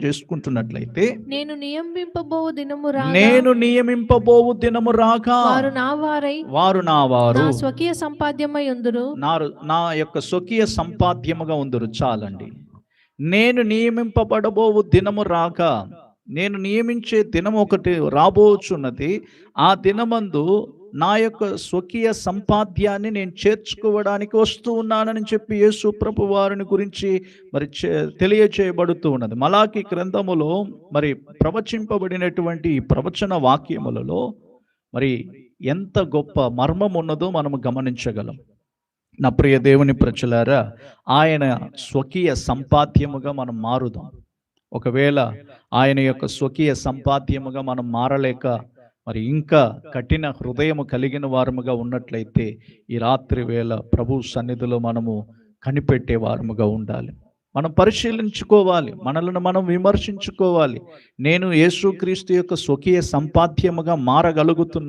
చేసుకుంటున్నట్లయితే, నేను నియమింపబోవు దినము రాగా, నేను నియమింపబోవు దినము రాగా వారు నా వారై వారు నా వారు నా స్వకీయ సంపాద్యమై ఉందురు. నా యొక్క స్వకీయ సంపాద్యముగా ఉందరు. చాలండి. నేను నియమింపబడబోవు దినము రాక, నేను నియమించే దినం ఒకటి రాబోచున్నది. ఆ దినమందు నా యొక్క స్వకీయ సంపాద్యాన్ని నేను చేర్చుకోవడానికి వస్తూ ఉన్నానని చెప్పి యేసు ప్రభు వారిని గురించి మరి తెలియచేయబడుతూ ఉన్నది. మలాకి గ్రంథములో మరి ప్రవచింపబడినటువంటి ఈ ప్రవచన వాక్యములలో మరి ఎంత గొప్ప మర్మం ఉన్నదో మనము గమనించగలం. నా ప్రియ దేవుని ప్రజలారా, ఆయన స్వకీయ సంపాద్యముగా మనం మారుదాం. ఒకవేళ ఆయన యొక్క స్వకీయ సంపాద్యముగా మనం మారలేక మరి ఇంకా కఠిన హృదయము కలిగిన వారముగా ఉన్నట్లయితే, ఈ రాత్రి వేళ ప్రభు సన్నిధిలో మనము కనిపెట్టే వారముగా ఉండాలి. మనం పరిశీలించుకోవాలి, మనల్ని మనం విమర్శించుకోవాలి. నేను యేసుక్రీస్తు యొక్క స్వకీయ సంపాద్యముగా మారగలుగుతున్నా